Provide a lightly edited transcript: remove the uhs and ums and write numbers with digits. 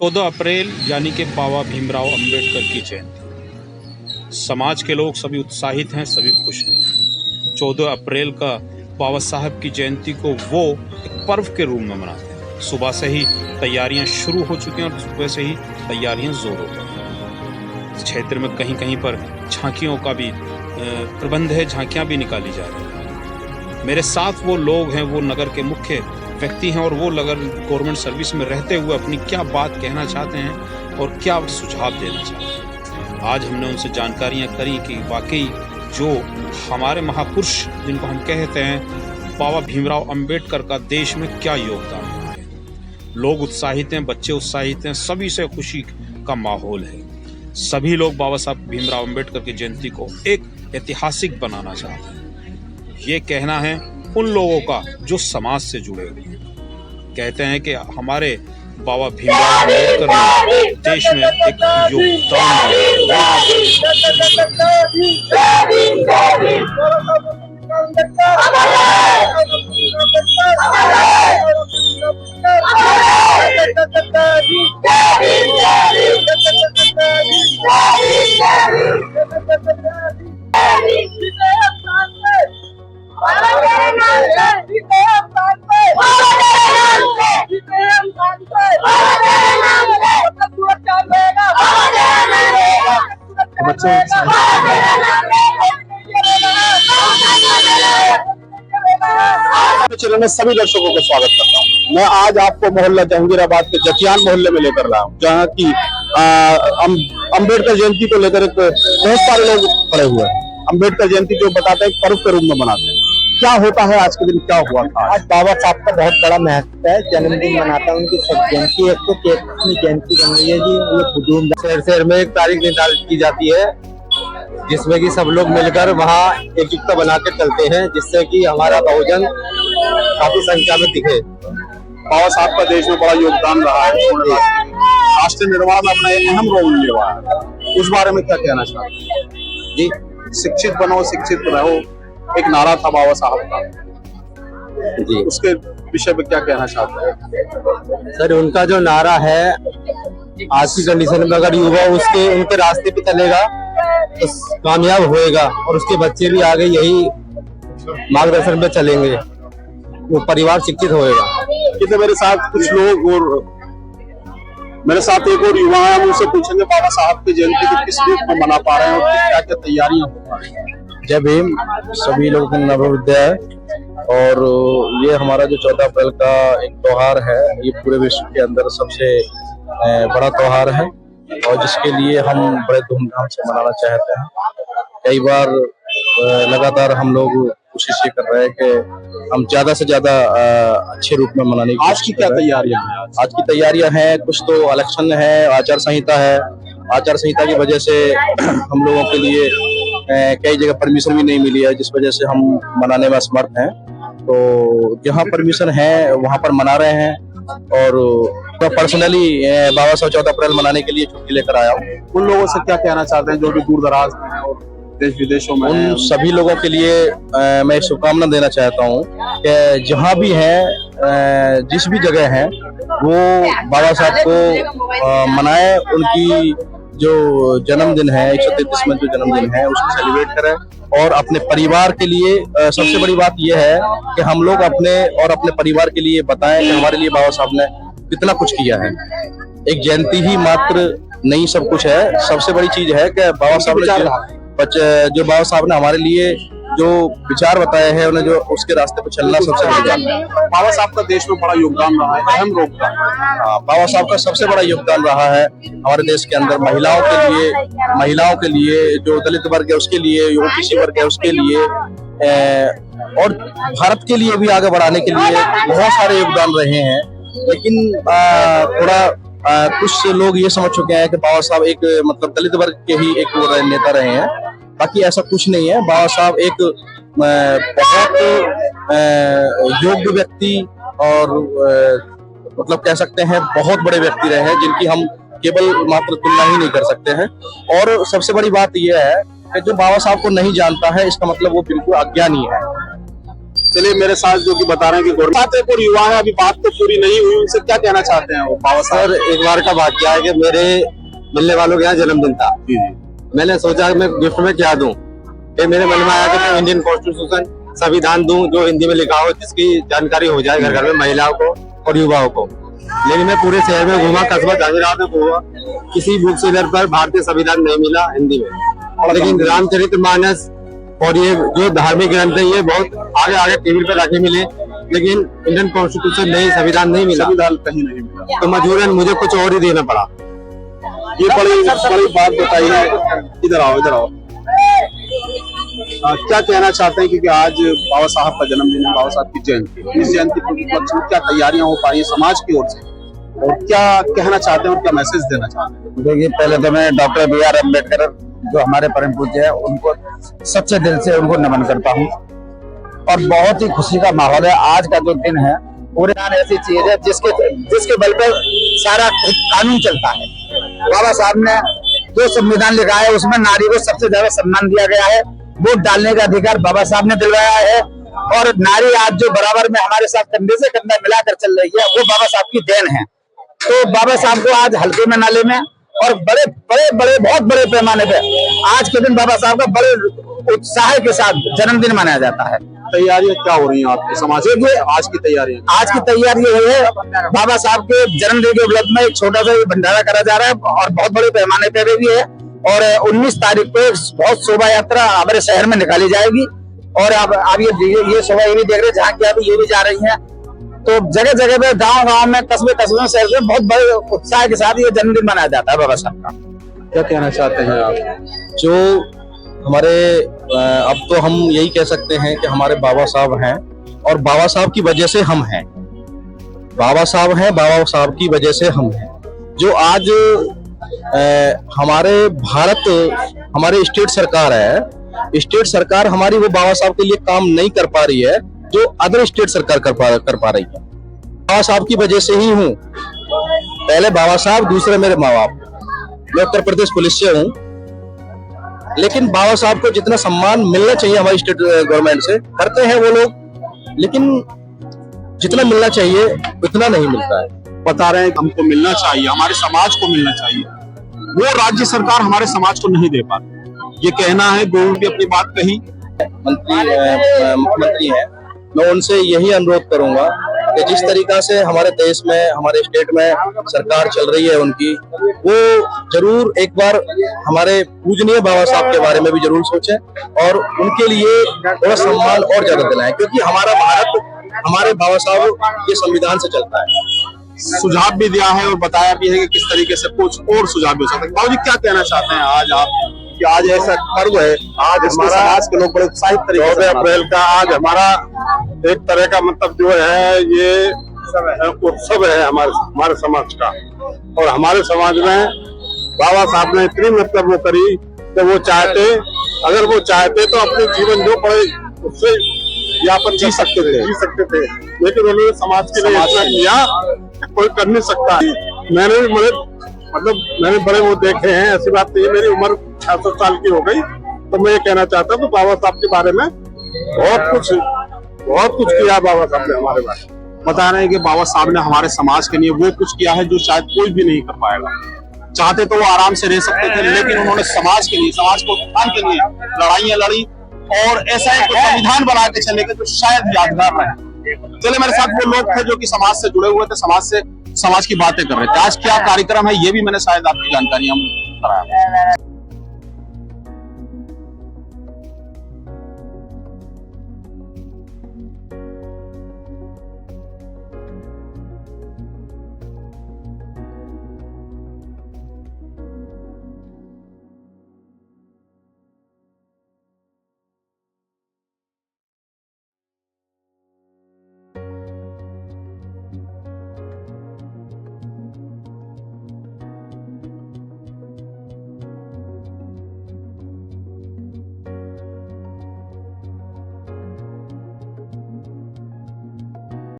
14 अप्रैल यानी कि बाबा भीमराव अंबेडकर की जयंती। समाज के लोग सभी उत्साहित हैं, सभी खुश हैं। 14 अप्रैल का बाबा साहब की जयंती को वो एक पर्व के रूप में मनाते हैं। सुबह से ही तैयारियां शुरू हो चुकी हैं और सुबह से ही तैयारियां जोरों पर हैं। इस क्षेत्र में कहीं कहीं पर झांकियों का भी प्रबंध है, झांकियां भी निकाली जा रही हैं। मेरे साथ वो लोग हैं, वो नगर के मुख्य व्यक्ति हैं और वो नगर गवर्नमेंट सर्विस में रहते हुए अपनी क्या बात कहना चाहते हैं और क्या सुझाव देना चाहते हैं। आज हमने उनसे जानकारियां करी कि वाकई जो हमारे महापुरुष जिनको हम कहते हैं बाबा भीमराव अंबेडकर का देश में क्या योगदान है। लोग उत्साहित हैं, बच्चे उत्साहित हैं, सभी से खुशी का माहौल है। सभी लोग बाबा साहब भीमराव अंबेडकर की जयंती को एक ऐतिहासिक बनाना चाहते हैं। ये कहना है उन लोगों का जो समाज से जुड़े हुए हैं। कहते हैं कि हमारे बाबा भीमराव अंबेडकर ने देश में एक योगदान चैनल में सभी दर्शकों को स्वागत करता हूँ। मैं आज आपको मोहल्ला जहांगीराबाद के जकियान मोहल्ले में लेकर रहा हूँ, जहाँ की अम्बेडकर जयंती को लेकर बहुत सारे लोग खड़े हुए हैं। अम्बेडकर जयंती जो बताते हैं पर्व के रूप में मनाते हैं। क्या होता है आज के दिन, क्या हुआ था? आज बाबा साहब का बहुत बड़ा महत्व है, जन्मदिन मनाता है उनकी सब जयंती। एक तो अपनी जयंती बन रही है जी, ये शहर शहर में एक तारीख निर्धारित की जाती है जिसमें कि सब लोग मिलकर वहाँ एकजुटता बना के चलते हैं, जिससे कि हमारा बहुजन काफी संख्या में दिखे। बाबा साहब का देश में बड़ा योगदान रहा है, राष्ट्र निर्माण में अपना एक अहम रोल निभाया है। उस बारे में क्या कहना चाहते हैं? जी, शिक्षित बनो, शिक्षित रहो, एक नारा था बाबा साहब का जी। उसके विषय में क्या कहना चाहते हैं? सर, उनका जो नारा है, आज की कंडीशन में अगर युवा उनके रास्ते पे चलेगा तो कामयाब होएगा और उसके बच्चे भी आगे यही मार्गदर्शन पे चलेंगे, वो परिवार शिक्षित होएगा। कितने मेरे साथ कुछ लोग और मेरे साथ एक और युवा है, उनसे पूछेंगे बाबा साहब की जयंती को किस रूप में मना पा रहे हैं और क्या क्या तैयारियां हो पा रही हैं। जय भीम सभी लोगों को नवोदय। और ये हमारा जो 14 अप्रैल का एक त्योहार है, ये पूरे विश्व के अंदर सबसे बड़ा त्योहार है और जिसके लिए हम बड़े धूमधाम से मनाना चाहते हैं। कई बार लगातार हम लोग कोशिश ये कर रहे हैं कि हम ज्यादा से ज्यादा अच्छे रूप में मनाने की। आज की क्या तैयारियां हैं? आज की तैयारियां हैं, कुछ तो इलेक्शन है, आचार संहिता है। आचार संहिता की वजह से हम लोगों के लिए कई जगह परमिशन भी नहीं मिली है, जिस वजह से हम मनाने में असमर्थ हैं। तो जहाँ परमिशन है वहाँ पर मना रहे हैं और पर्सनली बाबा साहब 14 अप्रैल मनाने के लिए छुट्टी लेकर आया हूँ। उन लोगों से क्या कहना चाहते हैं जो भी दूर दराज में है और देश विदेशों में उन सभी लोगों के लिए मैं शुभकामना देना चाहता हूँ कि जहाँ भी है, जिस भी जगह है, वो बाबा साहब को मनाए। उनकी जो जन्मदिन है, 133वां जो जन्मदिन है, उसको सेलिब्रेट करें और अपने परिवार के लिए सबसे बड़ी बात यह है कि हम लोग अपने परिवार के लिए बताएं कि हमारे लिए बाबा साहब ने कितना कुछ किया है। एक जयंती ही मात्र नहीं सब कुछ है। सबसे बड़ी चीज है कि बाबा साहब ने जो बाबा साहब ने हमारे लिए जो विचार बताए हैं, उन्हें जो उसके रास्ते पर चलना सबसे बड़ी बात है। बाबा साहब का देश में बड़ा योगदान रहा है, अहम योगदान। बाबा साहब का सबसे बड़ा योगदान रहा है हमारे देश के अंदर महिलाओं के लिए, जो दलित वर्ग है उसके लिए, ओबीसी वर्ग है उसके लिए, और भारत के लिए भी आगे बढ़ाने के लिए बहुत सारे योगदान रहे हैं। लेकिन कुछ लोग ये समझ चुके हैं कि बाबा साहब एक मतलब दलित वर्ग के ही एक नेता रहे हैं, बाकी ऐसा कुछ नहीं है। बाबा साहब एक बहुत योग्य व्यक्ति और मतलब कह सकते हैं बहुत बड़े व्यक्ति रहे हैं, जिनकी हम केवल मात्र तुलना ही नहीं कर सकते हैं। और सबसे बड़ी बात यह है कि जो बाबा साहब को नहीं जानता है, इसका मतलब वो बिल्कुल अज्ञानी है। चलिए मेरे साथ जो कि बता रहे हैं कि गवर्नमेंट और युवा है, अभी बात तो पूरी नहीं हुई, उनसे क्या कहना चाहते हैं वो बाबा साहब? सर एक बार का वाकया है कि मेरे मिलने वालों के यहाँ जन्मदिन था। जी जी। मैंने सोचा कि मैं गिफ्ट में क्या दूं। फिर मेरे मन में आया कि मैं इंडियन कॉन्स्टिट्यूशन संविधान दूं जो हिंदी में लिखा हो, जिसकी जानकारी हो जाए घर घर में महिलाओं को और युवाओं को। लेकिन मैं पूरे शहर में घूमा, कस्बा जहांगीराबाद में घूमा, किसी बुक सेलर पर भारतीय संविधान नहीं मिला हिंदी में। लेकिन रामचरितमानस और ये जो धार्मिक ग्रंथ है ये बहुत आगे आगे टेबल पे रखे मिले, लेकिन इंडियन कॉन्स्टिट्यूशन नहीं, संविधान नहीं मिला। संविधान कहीं नहीं मिला, तो मजबूरन मुझे कुछ और ही देना पड़ा। ये बड़ी बात बताइए। इधर आओ, इधर आओ। क्या कहना चाहते हैं, क्योंकि आज बाबा साहब का जन्मदिन है, बाबा साहब की जयंती, इस जयंती के उपलक्ष्य में क्या तैयारियां हो पा रही है समाज की ओर से, और क्या कहना चाहते हैं और क्या मैसेज देना चाहते हैं? देखिए, पहले तो मैं डॉक्टर BR अम्बेडकर जो हमारे परम पूज्य है उनको सच्चे दिल से उनको नमन करता हूँ। और बहुत ही खुशी का माहौल है। आज का जो दिन है पूरे ऐसी चीज है जिसके बल पर सारा कानून चलता है। बाबा साहब ने जो संविधान लिखा है उसमें नारी को सबसे ज्यादा सम्मान दिया गया है। वोट डालने का अधिकार बाबा साहब ने दिलवाया है। और नारी आज जो बराबर में हमारे साथ कंधे से कंधा मिलाकर चल रही है वो बाबा साहब की देन है। तो बाबा साहब को आज हल्के में नाले में और बहुत बड़े पैमाने पे आज के दिन बाबा साहब का बड़े उत्साह के साथ जन्मदिन मनाया जाता है। तैयारियां क्या हो रही हैं आपके समाज में? आज की तैयारियां, आज की तैयारी ये है, बाबा साहब के जन्मदिन के उपलक्ष्य में एक छोटा सा भंडारा करा जा रहा है और बहुत बड़े पैमाने पे भी है। और 19 तारीख को बहुत शोभा यात्रा हमारे शहर में निकाली जाएगी। और आप ये शोभा ये भी देख रहे हैं, जहाँ की अभी ये भी जा रही है। तो जगह जगह पे, गांव में, कस्बे में, शहर में बहुत बड़े उत्साह के साथ ये जन्मदिन मनाया जाता है बाबा साहब का। क्या कहना चाहते हैं आप? जो हमारे अब तो हम यही कह सकते हैं कि हमारे बाबा साहब हैं और बाबा साहब की वजह से हम हैं। बाबा साहब हैं, बाबा साहब की वजह से हम हैं। जो आज हमारे भारत, हमारे स्टेट सरकार है, स्टेट सरकार हमारी वो बाबा साहब के लिए काम नहीं कर पा रही है जो अदर स्टेट सरकार कर पा रही है। बाबा साहब की वजह से ही हूँ। पहले बाबा साहब, दूसरे मेरे माँ बाप। मैं उत्तर प्रदेश पुलिस से हूँ, लेकिन बाबा साहब को जितना सम्मान मिलना चाहिए हमारी स्टेट गवर्नमेंट से करते हैं वो लोग, लेकिन जितना मिलना चाहिए उतना नहीं मिलता है। बता रहे हैं कि हमको मिलना चाहिए, हमारे समाज को मिलना चाहिए, वो राज्य सरकार हमारे समाज को नहीं दे पाती। ये कहना है, गोविंद भी अपनी बात कही। मुख्यमंत्री हैं, मैं उनसे यही अनुरोध करूंगा कि जिस तरीका से हमारे देश में, हमारे स्टेट में सरकार चल रही है उनकी, वो जरूर एक बार हमारे पूजनीय बाबा साहब के बारे में भी जरूर सोचें और उनके लिए थोड़ा सम्मान और ज्यादा दिलाएं, क्योंकि हमारा भारत हमारे बाबा साहब के संविधान से चलता है। सुझाव भी दिया है और बताया भी है कि किस तरीके से कुछ और सुझाव भी हो सकते हैं। बाबू जी, क्या कहना चाहते हैं आज आप कि आज ऐसा पर्व है, आज हमारा समाज के लोग बड़े उत्साहित तरीके से 14 अप्रैल का आज हमारा एक तरह का मतलब जो है ये उत्सव है हमारे समाज का। और हमारे समाज में बाबा साहब ने इतनी मतलब वो करी कि वो चाहते, अगर वो चाहते तो अपने जीवन जो बड़े उससे यापन जी सकते थे, लेकिन उन्होंने समाज के लिए इतना किया कोई कर नहीं सकता। मैंने बड़े वो देखे हैं, ऐसी बात नहीं है। मेरी उम्र 66 साल की हो गई, तो मैं ये कहना चाहता हूँ तो बाबा साहब के बारे में बहुत कुछ किया बाबा साहब ने हमारे बारे में। बता रहे हैं कि बाबा साहब ने हमारे समाज के लिए वो कुछ किया है जो शायद कोई भी नहीं कर पाएगा। चाहते तो वो आराम से रह सकते थे, लेकिन उन्होंने समाज के लिए, समाज को उत्थान के लिए लड़ाइयां लड़ी और ऐसा एक संविधान बना के चले गए जो शायद यादगार रहे। चले मेरे साथ वो लोग थे जो कि समाज से जुड़े हुए थे, समाज की बातें कर रहे थे। आज क्या कार्यक्रम है ये भी मैंने शायद आपकी जानकारी हम कराया।